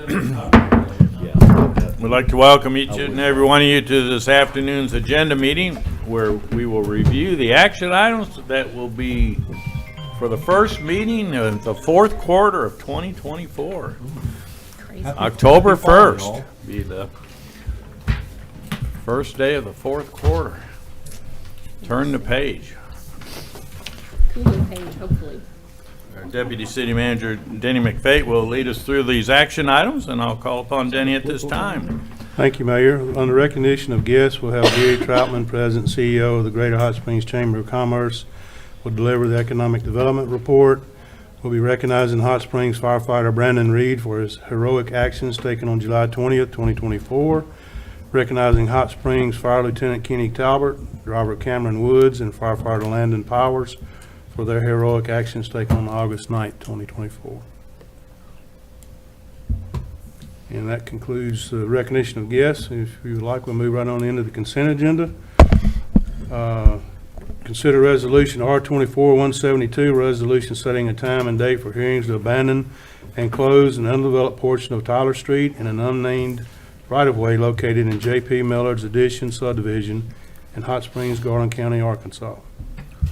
We'd like to welcome each and every one of you to this afternoon's agenda meeting where we will review the action items that will be for the first meeting of the fourth quarter of 2024. October 1st be the first day of the fourth quarter. Turn the page. Cooler page, hopefully. Our Deputy City Manager Denny McFate will lead us through these action items, and I'll call upon Denny at this time. Thank you, Mayor. On the recognition of guests, we'll have Gary Troutman, President and CEO of the Greater Hot Springs Chamber of Commerce, will deliver the Economic Development Report. We'll be recognizing Hot Springs firefighter Brandon Reed for his heroic actions taken on July 20th, 2024. Recognizing Hot Springs Fire Lieutenant Kenny Talbert, driver Cameron Woods, and firefighter Landon Powers for their heroic actions taken on August 9th, 2024. And that concludes the recognition of guests. If you would like, we'll move right on into the consent agenda. Consider resolution R24-172, resolution setting a time and date for hearings to abandon and close an undeveloped portion of Tyler Street in an unnamed right-of-way located in J.P. Millard's Addition subdivision in Hot Springs, Garland County, Arkansas.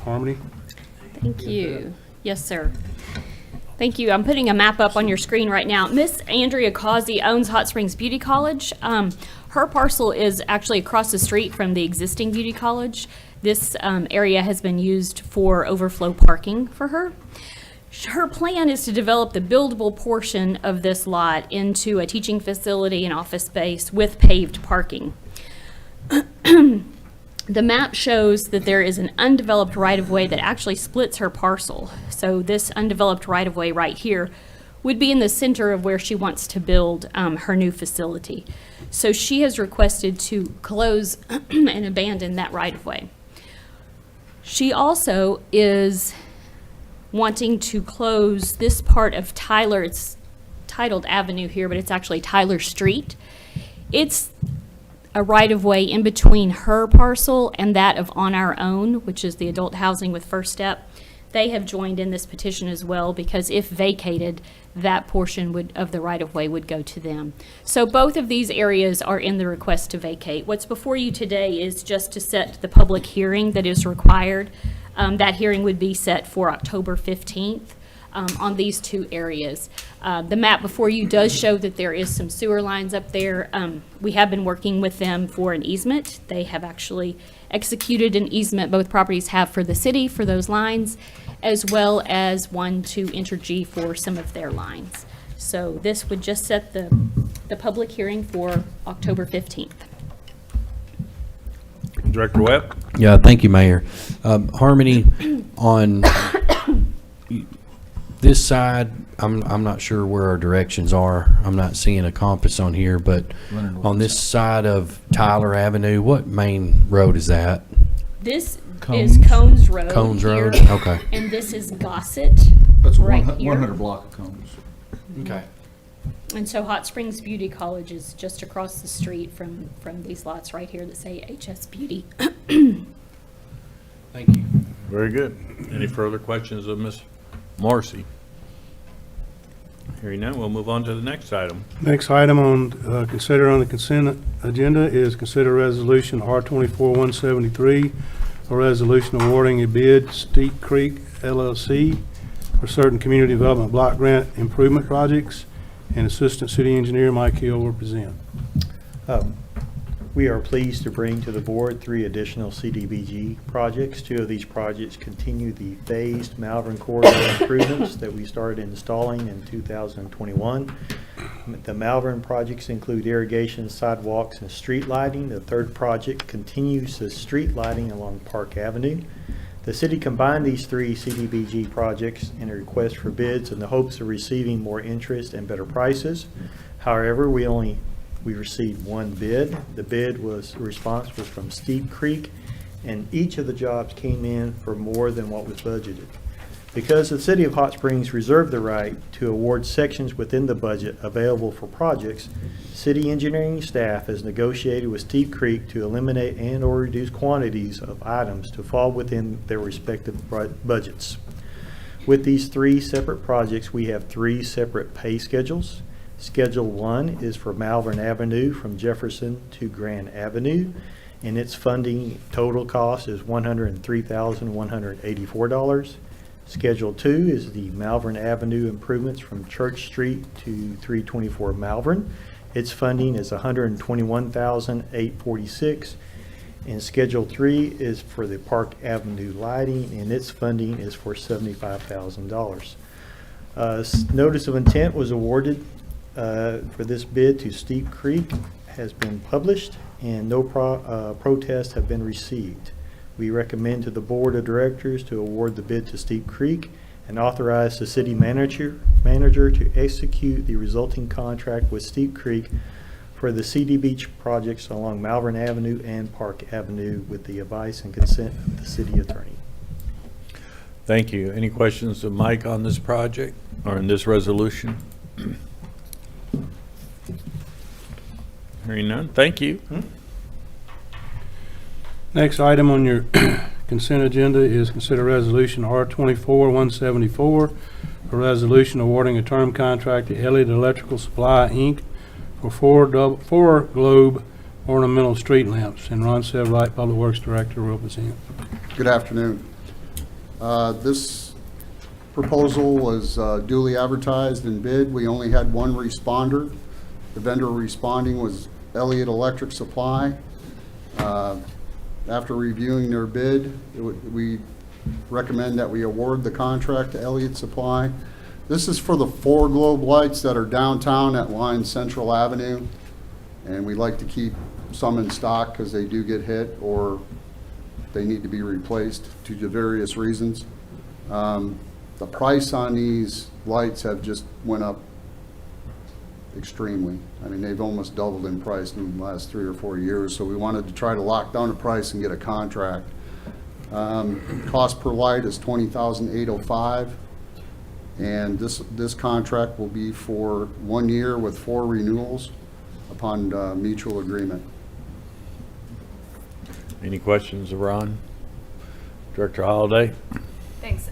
Harmony? Thank you. Yes, sir. Thank you. I'm putting a map up on your screen right now. Miss Andrea Causey owns Hot Springs Beauty College. Her parcel is actually across the street from the existing beauty college. This area has been used for overflow parking for her. Her plan is to develop the buildable portion of this lot into a teaching facility and office space with paved parking. The map shows that there is an undeveloped right-of-way that actually splits her parcel. So this undeveloped right-of-way right here would be in the center of where she wants to build her new facility. So she has requested to close and abandon that right-of-way. She also is wanting to close this part of Tyler. It's titled Avenue here, but it's actually Tyler Street. It's a right-of-way in between her parcel and that of On Our Own, which is the adult housing with First Step. They have joined in this petition as well because if vacated, that portion of the right-of-way would go to them. So both of these areas are in the request to vacate. What's before you today is just to set the public hearing that is required. That hearing would be set for October 15th. On these two areas. The map before you does show that there is some sewer lines up there. We have been working with them for an easement. They have actually executed an easement, both properties have, for the city for those lines, as well as one to Entergy for some of their lines. So this would just set the public hearing for October 15th. Director Webb? Yeah, thank you, Mayor. Harmony, on this side, I'm not sure where our directions are. I'm not seeing a compass on here, but on this side of Tyler Avenue, what main road is that? This is Cones Road. Cones here, Road? Okay. And this is Gossett. That's right 100 block of Combs. Okay. And so Hot Springs Beauty College is just across the street from these lots right here that say HS Beauty. Thank you. Very good. Any further questions of Ms. Morrissey? Hearing none, we'll move on to the next item. Next item on consider on the consent agenda is consider resolution R24-173, a resolution awarding a bid Steep Creek LLC for certain community development block grant improvement projects, and Assistant City Engineer Mike Hill will present. We are pleased to bring to the board 3 additional CDBG projects. 2 of these projects continue the phased Malvern corridor improvements that we started installing in 2021. The Malvern projects include irrigation, sidewalks, and street lighting. The 3rd project continues the street lighting along Park Avenue. The city combined these 3 CDBG projects in a request for bids in the hopes of receiving more interest and better prices. However, we received 1 bid. The response was from Steep Creek, and each of the jobs came in for more than what was budgeted. Because the City of Hot Springs reserved the right to award sections within the budget available for projects, city engineering staff has negotiated with Steep Creek to eliminate and or reduce quantities of items to fall within their respective budgets. With these 3 separate projects, we have 3 separate pay schedules. Schedule 1 is for Malvern Avenue from Jefferson to Grand Avenue, and its funding total cost is $103,184. Schedule 2 is the Malvern Avenue improvements from Church Street to 324 Malvern. Its funding is $121,846. And Schedule 3 is for the Park Avenue lighting, and its funding is for $75,000. Notice of intent was awarded for this bid to Steep Creek, has been published, and no protests have been received. We recommend to the Board of Directors to award the bid to Steep Creek and authorize the city manager to execute the resulting contract with Steep Creek for the CD Beach projects along Malvern Avenue and Park Avenue with the advice and consent of the city attorney. Thank you. Any questions of Mike on this project or in this resolution? Hearing none, thank you. Next item on your consent agenda is consider resolution R-24-174, a resolution awarding a term contract to Elliott Electrical Supply, Inc. for four globe ornamental street lamps, and Ron Sevlight, Public Works Director, will present. Good afternoon. This proposal was duly advertised and bid. We only had one responder. The vendor responding was Elliott Electric Supply. After reviewing their bid, we recommend that we award the contract to Elliott Supply. This is for the four globe lights that are downtown that line Central Avenue, and we like to keep some in stock because they do get hit or they need to be replaced due to various reasons. The price on these lights have just went up extremely. I mean, they've almost doubled in price in the last 3 or 4 years, so we wanted to try to lock down the price and get a contract. Cost per light is $20,805, and this contract will be for 1 year with 4 renewals upon mutual agreement. Any questions of Ron? Director Holliday? Thanks.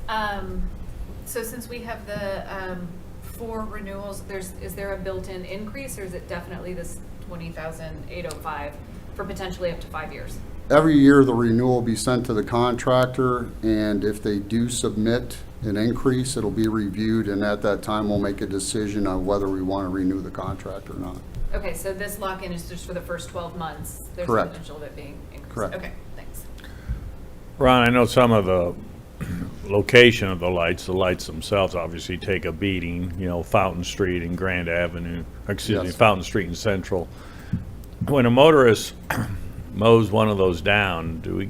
So since we have the 4 renewals, is there a built-in increase, or is it definitely this $20,805 for potentially up to 5 years? Every year, the renewal will be sent to the contractor, and if they do submit an increase, it'll be reviewed, and at that time, we'll make a decision on whether we want to renew the contract or not. Okay, so this lock-in is just for the first 12 months? There's a Correct. potential of it being increased? Correct. Okay, thanks. Ron, I know some of the location of the lights themselves obviously take a beating, you know, Fountain Street and Grand Avenue, excuse me, Yes. Fountain Street and Central. When a motorist mows one of those down, do we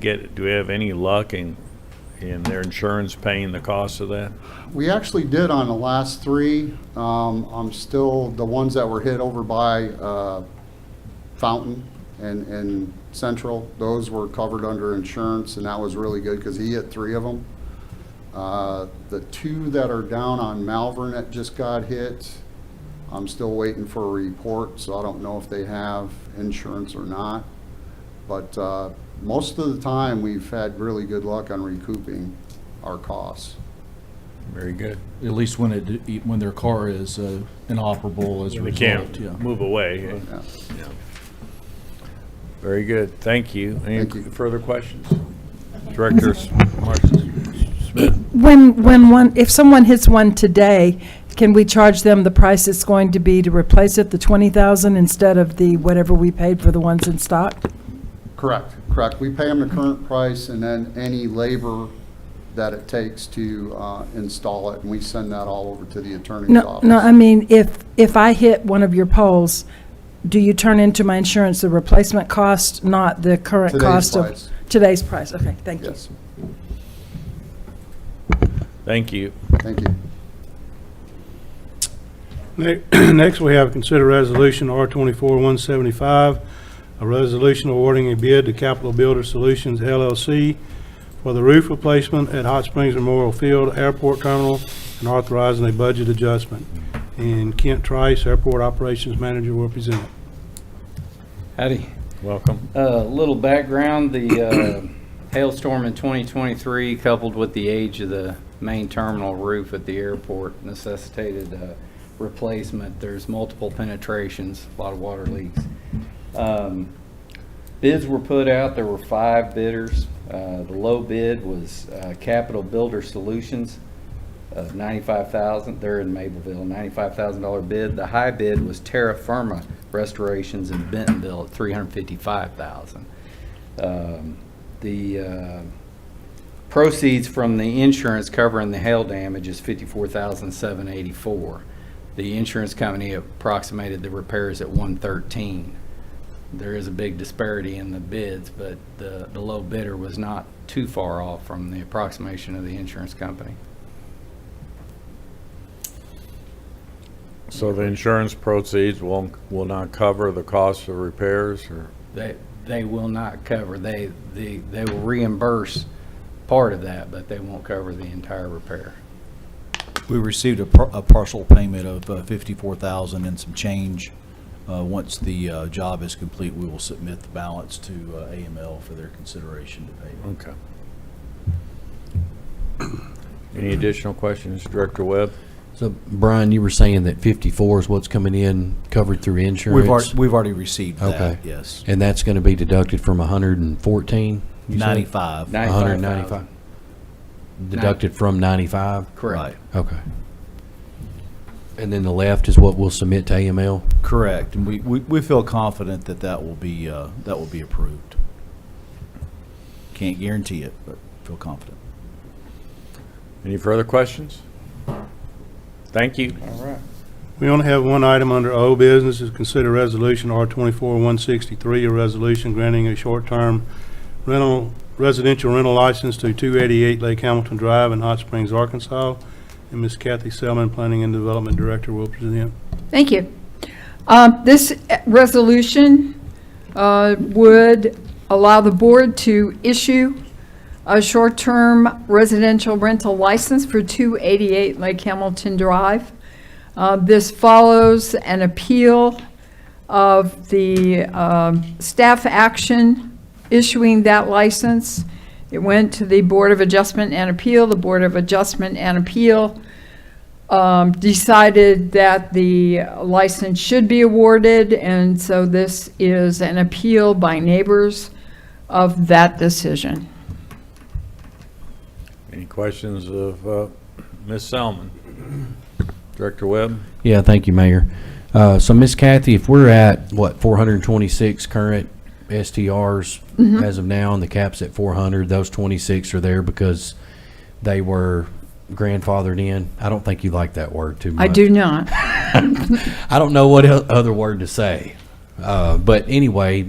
have any luck in their insurance paying the cost of that? We actually did on the last 3. I'm still, the ones that were hit over by Fountain and Central, those were covered under insurance, and that was really good because he hit 3 of them. The 2 that are down on Malvern that just got hit, I'm still waiting for a report, so I don't know if they have insurance or not. But most of the time, we've had really good luck on recouping our costs. Very good. At least when their car is inoperable as a They result. can't Yeah. move away. Yeah. Yeah. Very good. Thank you. Any Thank you. further questions? Director Marcia Smith? If someone hits one today, can we charge them the price it's going to be to replace it, the 20,000, instead of the whatever we paid for the ones in stock? Correct. We pay them the current price and then any labor that it takes to install it, and we send that all over to the attorney's office. No, I mean, if I hit one of your poles, do you turn into my insurance the replacement cost, not the current Today's cost of? price. Today's price, okay, thank you. Yes, Thank you. thank you. Next, we have consider resolution R-24-175, a resolution awarding a bid to Capital Builder Solutions LLC for the roof replacement at Hot Springs Memorial Field Airport Terminal and authorizing a budget adjustment. And Kent Trice, Airport Operations Manager, will present. Howdy. Welcome. Little background, the hailstorm in 2023 coupled with the age of the main terminal roof at the airport necessitated replacement. There's multiple penetrations, a lot of water leaks. Bids were put out. There were 5 bidders. The low bid was Capital Builder Solutions, $95,000. They're in Mableville, $95,000 bid. The high bid was Terra Firma Restorations in Bentonville at $355,000. The proceeds from the insurance covering the hail damage is $54,784. The insurance company approximated the repairs at $113. There is a big disparity in the bids, but the low bidder was not too far off from the approximation of the insurance company. So the insurance proceeds will not cover the cost of repairs, or? They will not cover. They will reimburse part of that, but they won't cover the entire repair. We received a partial payment of $54,000 and some change. Once the job is complete, we will submit the balance to AML for their consideration to pay. Okay. Any additional questions, Director Webb? So, Brian, you were saying that 54 is what's coming in covered through insurance? We've already received that, Okay. yes. And that's going to be deducted from 114? you said? 95. 195. Deducted from 95? Correct. Okay. And then the left is what we'll submit to AML? Correct, and we feel confident that that will be approved. Can't guarantee it, but feel confident. Any further questions? Thank you. All right. We only have one item under old business, is consider resolution R24-163, a resolution granting a short-term residential rental license to 288 Lake Hamilton Drive in Hot Springs, Arkansas. And Ms. Kathy Selman, Planning and Development Director, will present. Thank you. This resolution would allow the board to issue a short-term residential rental license for 288 Lake Hamilton Drive. This follows an appeal of the staff action issuing that license. It went to the Board of Adjustment and Appeal. The Board of Adjustment and Appeal decided that the license should be awarded, and so this is an appeal by neighbors of that decision. Any questions of Ms. Selman? Director Webb? Yeah, thank you, Mayor. So, Ms. Kathy, if we're at, 426 current STRs as of now, and the cap's at 400, those 26 are there because they were grandfathered in. I don't think you like that word too much. I do not. I don't know what other word to say. But anyway,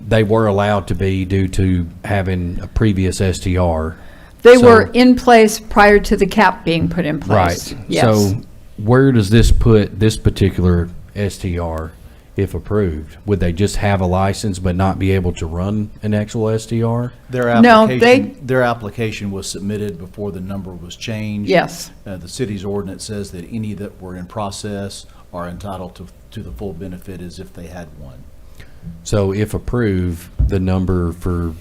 they were allowed to be due to having a previous STR. They So- were in place prior to the cap being put in place. Right. Yes. So where does this put this particular STR if approved? Would they just have a license but not be able to run an actual STR? No, Their application was submitted before the number was changed. Yes. The city's ordinance says that any that were in process are entitled to the full benefit as if they had one. So if approved, the number for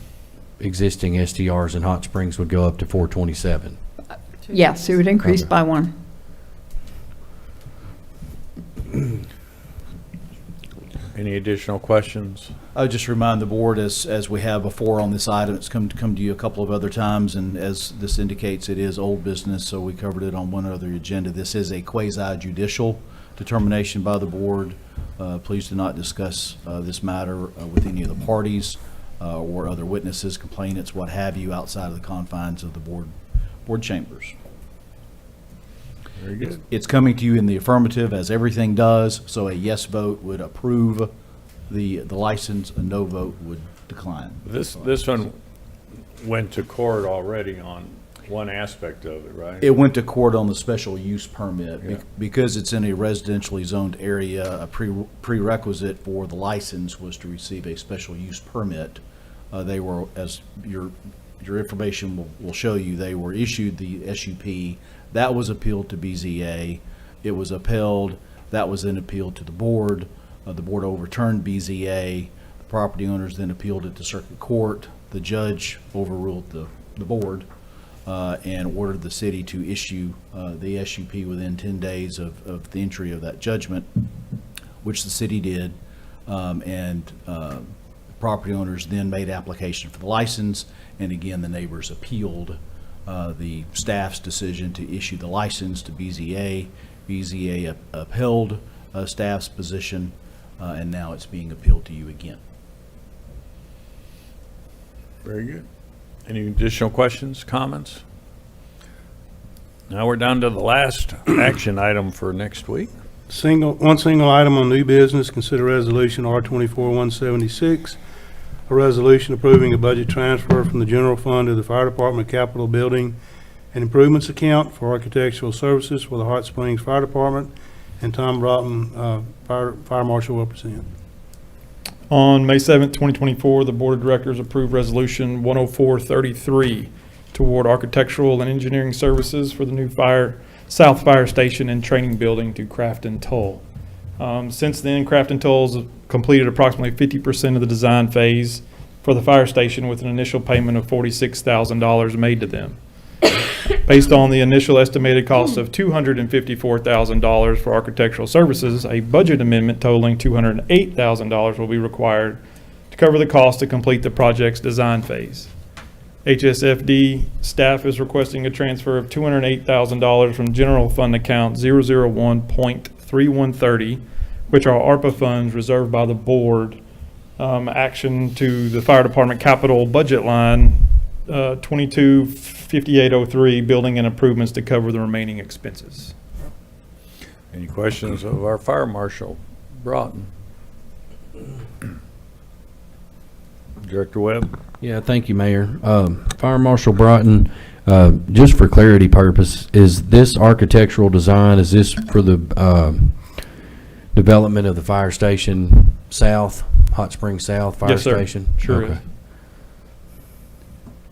existing STRs in Hot Springs would go up to 427. Yes, it would increase Okay. by one. Any additional questions? I would just remind the board, as we have before on this item, it's come to you a couple of other times, and as this indicates, it is old business, so we covered it on one other agenda. This is a quasi-judicial determination by the board. Please do not discuss this matter with any of the parties or other witnesses, complainants, what have you, outside of the confines of the board chambers. Very good. It's coming to you in the affirmative, as everything does, so a yes vote would approve the license, a no vote would decline. This one went to court already on one aspect of it, right? It went to court on the special use permit. Yeah. Because it's in a residentially zoned area, a prerequisite for the license was to receive a special use permit. They were, as your information will show you, they were issued the SUP. That was appealed to BZA. It was upheld. That was then appealed to the board. The board overturned BZA. The property owners then appealed it to circuit court. The judge overruled the board. and ordered the city to issue the SUP within 10 days of the entry of that judgment, which the city did. Property owners then made application for the license, and again, the neighbors appealed the staff's decision to issue the license to BZA. BZA upheld staff's position, and now it's being appealed to you again. Very good. Any additional questions, comments? Now we're down to the last action item for next week. One single item on new business, consider resolution R-24-176, a resolution approving a budget transfer from the general fund to the fire department capital building and improvements account for architectural services for the Hot Springs Fire Department, and Tom Broughton, Fire Marshal, will present. On May 7th, 2024, the Board of Directors approved Resolution 10433 to award architectural and engineering services for the new South Fire Station and Training Building to Craft and Toll. Since then, Craft and Toll has completed approximately 50% of the design phase for the fire station with an initial payment of $46,000 made to them. Based on the initial estimated cost of $254,000 for architectural services, a budget amendment totaling $208,000 will be required to cover the cost to complete the project's design phase. HSFD staff is requesting a transfer of $208,000 from general fund account 001.3130, which are ARPA funds reserved by the board, action to the fire department capital budget line 225803, building and improvements to cover the remaining expenses. Any questions of our Fire Marshal Broughton? Director Webb? Yeah, thank you, Mayor. Fire Marshal Broughton, just for clarity purpose, is this architectural design, is this for the development of the fire station south, Hot Springs South Fire Yes, sir. Station? Sure Okay. is.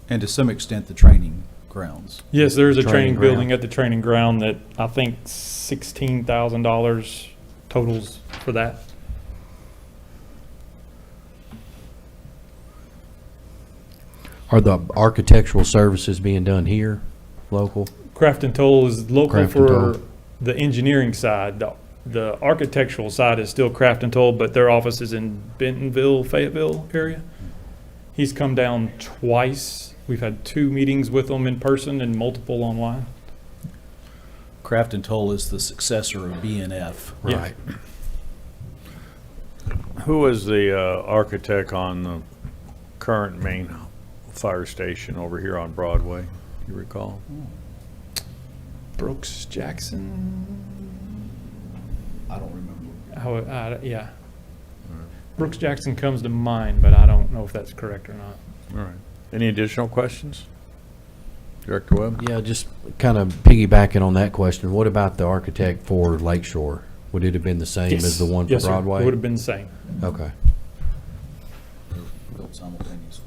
And to some extent, the training grounds. Yes, there is a Training training building ground. at the training ground that I think $16,000 totals for that. Are the architectural services being done here, local? Craft and Toll is local Craft and for Toll. the engineering side. The architectural side is still Craft and Toll, but their office is in Bentonville, Fayetteville area. He's come down twice. We've had 2 meetings with him in person and multiple online. Craft and Toll is the successor of BNF. Yeah. Right. Who is the architect on the current main fire station over here on Broadway? You recall? Brooks Jackson. I don't remember. Yeah. Brooks Jackson comes to mind, but I don't know if that's correct or not. All right. Any additional questions? Director Webb? Yeah, just kind of piggybacking on that question, what about the architect for Lakeshore? Would it have been the same as the one for Yes, sir. Broadway? It would have been the same. Okay. Built simultaneously.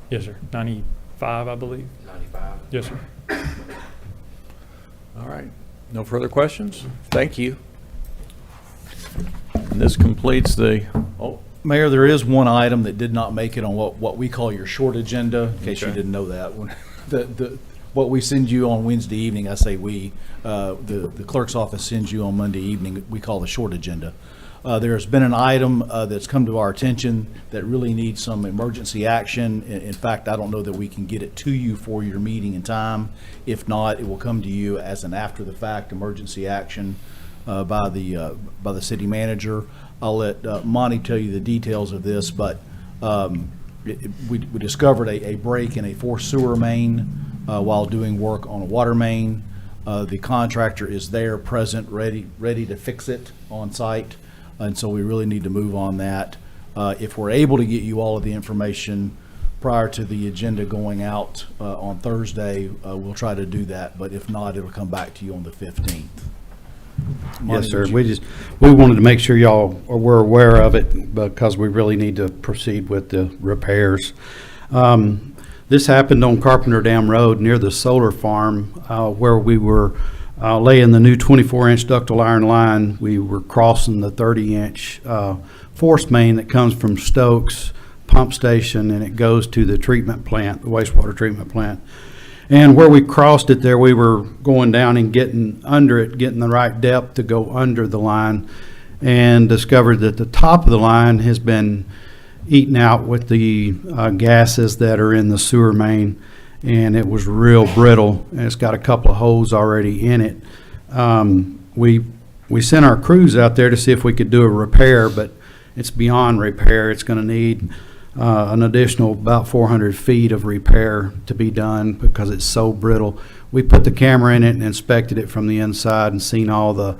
Yes, sir. 95, I believe. 95. Yes, sir. All right. No further questions? Thank you. And this completes the, Mayor, there is one item that did not make it on what we call your short agenda, in case you Okay. didn't know that. What we send you on Wednesday evening, I say we, the clerk's office sends you on Monday evening, we call the short agenda. There's been an item that's come to our attention that really needs some emergency action. In fact, I don't know that we can get it to you for your meeting in time. If not, it will come to you as an after-the-fact emergency action by the city manager. I'll let Monty tell you the details of this, but we discovered a break in a forced sewer main while doing work on a water main. The contractor is there, present, ready to fix it on site, and so we really need to move on that. If we're able to get you all of the information prior to the agenda going out on Thursday, we'll try to do that, but if not, it'll come back to you on the 15th. Yes, sir. Monty, We wanted to make sure y'all were aware of it because we really need to proceed with the repairs. This happened on Carpenter Dam Road near the solar farm where we were laying the new 24-inch ductile iron line. We were crossing the 30-inch force main that comes from Stokes Pump Station, and it goes to the treatment plant, the wastewater treatment plant. And where we crossed it there, we were going down and getting under it, getting the right depth to go under the line, and discovered that the top of the line has been eaten out with the gases that are in the sewer main, and it was real brittle, and it's got a couple of holes already in it. We sent our crews out there to see if we could do a repair, but it's beyond repair. It's going to need an additional about 400 feet of repair to be done because it's so brittle. We put the camera in it and inspected it from the inside and seen all the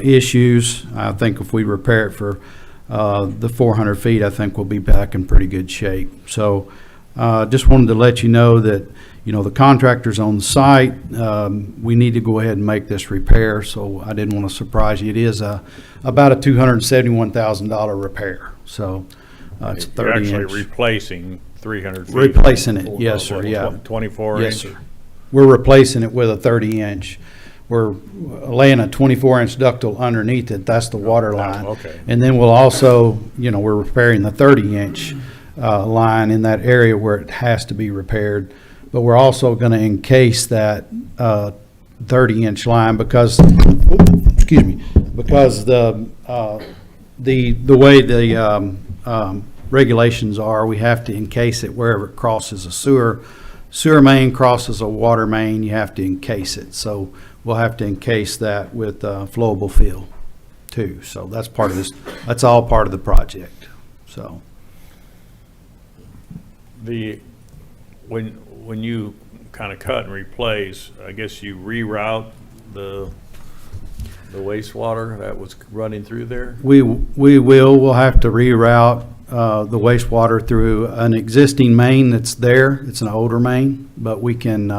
issues. I think if we repair it for the 400 feet, I think we'll be back in pretty good shape. So just wanted to let you know that, you know, the contractor's on site. We need to go ahead and make this repair, so I didn't want to surprise you. It is about a $271,000 repair, so it's 30 You're inch. actually replacing 300 feet. Replacing it, yes, sir, yeah. 24 Yes, inch? sir. We're replacing it with a 30 inch. We're laying a 24 inch ductile underneath it. That's the water line. okay. And then we'll also, you know, we're repairing the 30 inch line in that area where it has to be repaired. But we're also going to encase that 30 inch line because, excuse me, because the way the regulations are, we have to encase it wherever it crosses a sewer main, crosses a water main, you have to encase it. So we'll have to encase that with flowable fill too. So that's part of this, that's all part of the project, so. When you kind of cut and replace, I guess you reroute the wastewater that was running through there? We'll have to reroute the wastewater through an existing main that's there. It's an older main, but we can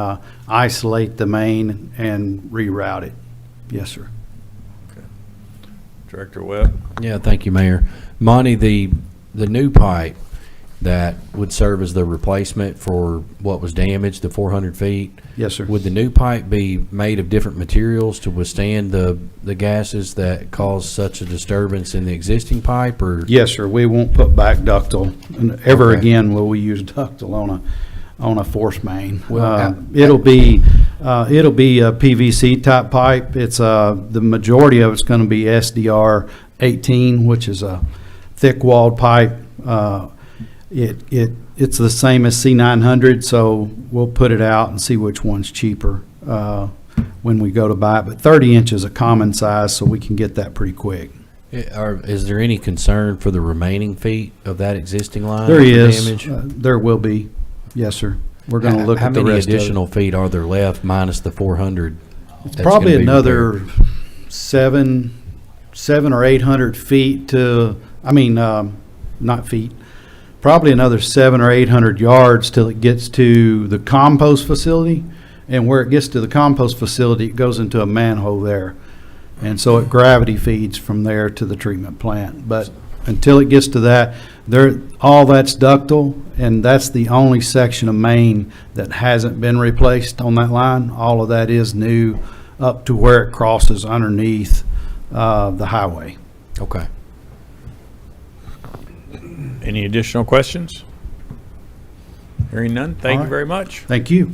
isolate the main and reroute it. Yes, sir. Director Webb? Yeah, thank you, Mayor. Monty, the new pipe that would serve as the replacement for what was damaged, the 400 feet. Yes, sir. Would the new pipe be made of different materials to withstand the gases that cause such a disturbance in the existing pipe, or? Yes, sir. We won't put back ductile, and ever Okay. again will we use ductile on a force main. Well, It'll be a PVC type pipe. It's the majority of it's going to be SDR 18, which is a thick walled pipe. It's the same as C900, so we'll put it out and see which one's cheaper when we go to buy it. But 30 inch is a common size, so we can get that pretty quick. Is there any concern for the remaining feet of that existing line? There for is. damage? There will be. Yes, sir. We're going to look at the How many rest of it. additional feet are there left minus the 400? It's that's probably gonna be another repaired? seven or 800 feet to, not feet, probably another 700 or 800 yards till it gets to the compost facility. And where it gets to the compost facility, it goes into a manhole there. And so it gravity feeds from there to the treatment plant. But until it gets to that, all that's ductile, and that's the only section of main that hasn't been replaced on that line. All of that is new up to where it crosses underneath the highway. Okay. Any additional questions? Hearing none, thank All you right. very much. Thank you.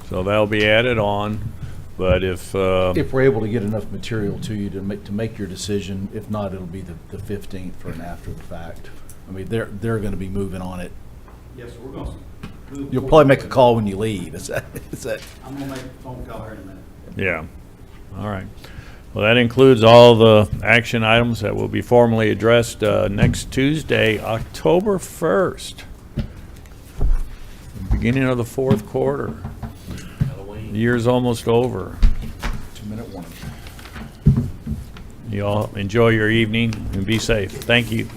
So that'll be added on, but if If we're able to get enough material to you to make your decision, if not, it'll be the 15th for an after the fact. I mean, they're going to be moving on it. Yes, we're going to. You'll probably make a call when you leave. Is that? I'm going to make a phone call here in a minute. yeah, all right. Well, that includes all the action items that will be formally addressed next Tuesday, October 1st. Beginning of the fourth quarter. The year's almost over. 2-minute warning. You all enjoy your evening and be safe. Thank you.